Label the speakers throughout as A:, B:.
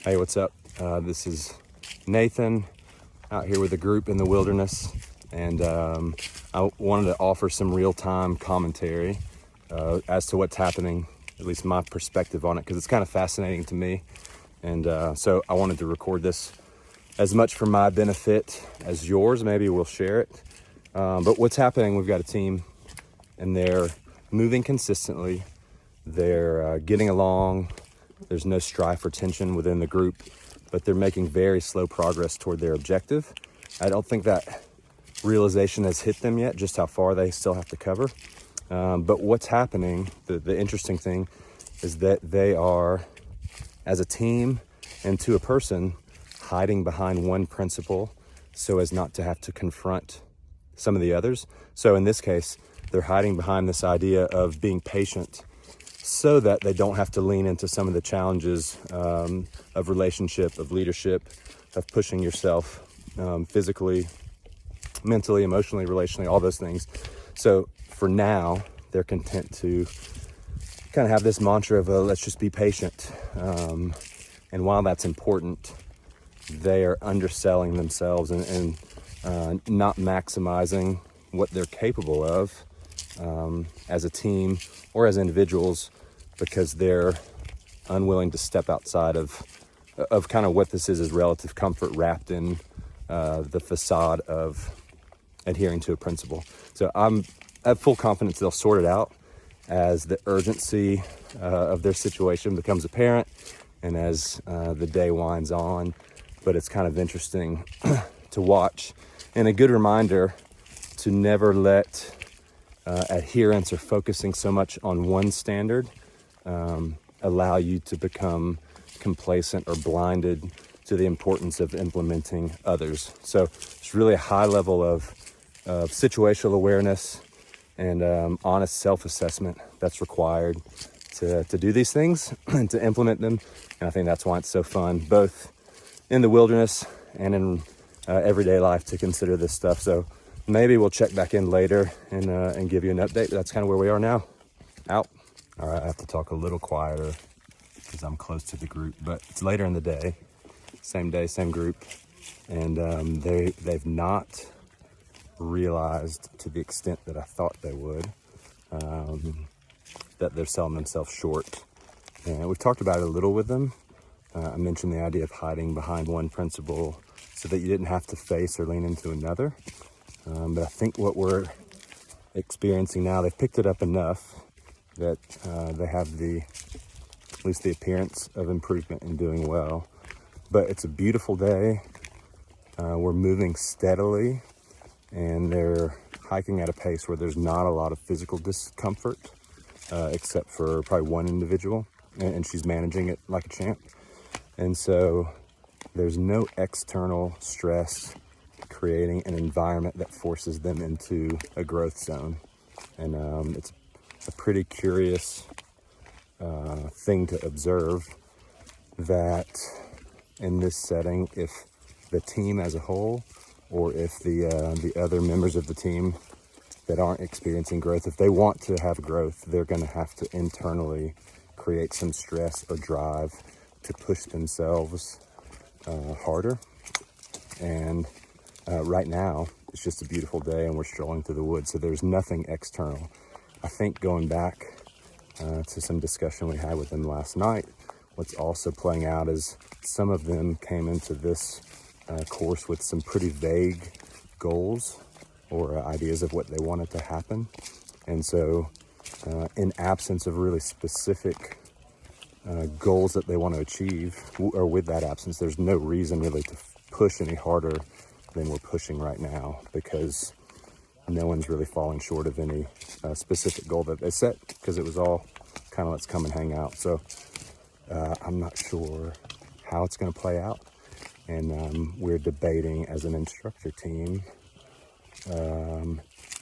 A: Hey, what's up? This is Nathan out here with a group in the wilderness, and I wanted to offer some real-time commentary as to what's happening, at least my perspective on it, because it's kind of fascinating to me. And so I wanted to record this as much for my benefit as yours. Maybe we'll share it. But what's happening, we've got a team, and they're moving consistently. They're getting along. There's no strife or tension within the group, but they're making very slow progress toward their objective. I don't think that realization has hit them yet, just how far they still have to cover. But what's happening, the interesting thing, is that they are, as a team and to a person, hiding behind one principle so as not to have to confront some of the others. So in this case, they're hiding behind this idea of being patient so that they don't have to lean into some of the challenges of relationship, of leadership, of pushing yourself physically, mentally, emotionally, relationally, all those things. So for now, they're content to kind of have this mantra of let's just be patient. And while that's important, they are underselling themselves and not maximizing what they're capable of as a team or as individuals, because they're unwilling to step outside of kind of what this is relative comfort wrapped in the facade of adhering to a principle. So I have full confidence they'll sort it out as the urgency of their situation becomes apparent and as the day winds on. But it's kind of interesting to watch, and a good reminder to never let adherence or focusing so much on one standard allow you to become complacent or blinded to the importance of implementing others. So it's really a high level of situational awareness and honest self-assessment that's required to do these things and to implement them. And I think that's why it's so fun, both in the wilderness and in everyday life, to consider this stuff. So maybe we'll check back in later and give you an update. That's kind of where we are now. Out. All right, I have to talk a little quieter because I'm close to the group, but it's later in the day, same group, and they've not realized to the extent that I thought they would that they're selling themselves short. And we've talked about it a little with them. I mentioned the idea of hiding behind one principle so that you didn't have to face or lean into another. But I think what we're experiencing now, they've picked it up enough that they have at least the appearance of improvement in doing well. But it's a beautiful day. We're moving steadily, and they're hiking at a pace where there's not a lot of physical discomfort, except for probably one individual, and she's managing it like a champ. And so there's no external stress creating an environment that forces them into a growth zone. And it's a pretty curious thing to observe, that in this setting, if the team as a whole, or if the other members of the team that aren't experiencing growth, if they want to have growth, they're going to have to internally create some stress or drive to push themselves harder. And right now, it's just a beautiful day and we're strolling through the woods, so there's nothing external. I think going back to some discussion we had with them last night, what's also playing out is some of them came into this course with some pretty vague goals or ideas of what they wanted to happen. And so in absence of really specific goals that they want to achieve, or with that absence, there's no reason really to push any harder than we're pushing right now, because no one's really falling short of any specific goal that they set, because it was all kind of let's come and hang out. So I'm not sure how it's going to play out, and we're debating as an instructor team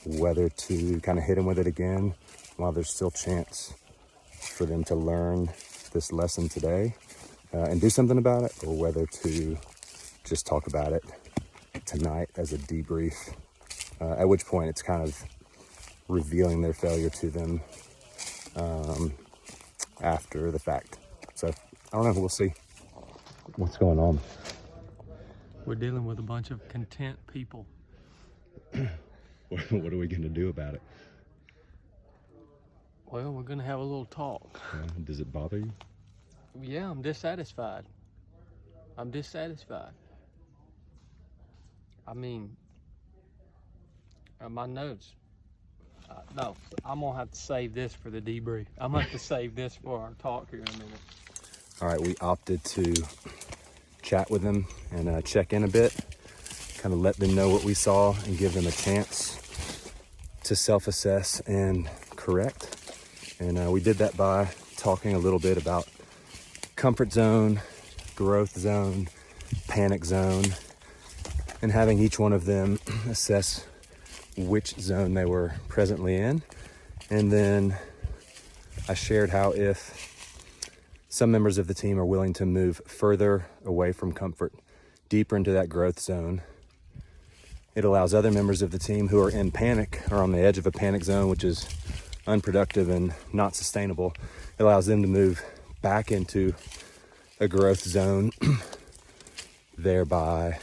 A: whether to kind of hit them with it again while there's still chance for them to learn this lesson today and do something about it, or whether to just talk about it tonight as a debrief, at which point it's kind of revealing their failure to them after the fact. So I don't know, we'll see. What's going on?
B: We're dealing with a bunch of content people.
A: What are we going to do about it?
B: Well, we're gonna have a little talk.
A: Does it bother you?
B: Yeah, I'm dissatisfied. I mean, my notes. No, I'm gonna have to save this for the debrief. I'm gonna have to save this for our talk here in a minute.
A: All right, we opted to chat with them and check in a bit, kind of let them know what we saw and give them a chance to self-assess and correct. And we did that by talking a little bit about comfort zone, growth zone, panic zone, and having each one of them assess which zone they were presently in. And then I shared how if some members of the team are willing to move further away from comfort, deeper into that growth zone, it allows other members of the team who are in panic or on the edge of a panic zone, which is unproductive and not sustainable. It allows them to move back into a growth zone, thereby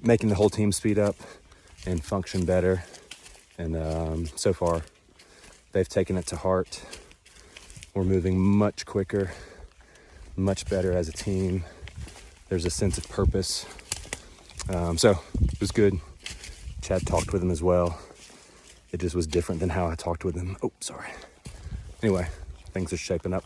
A: making the whole team speed up and function better. And so far, they've taken it to heart. We're moving much quicker, much better as a team. There's a sense of purpose. So it was good. Chad talked with them as well. It just was different than how I talked with them. Oh, sorry. Anyway, things are shaping up.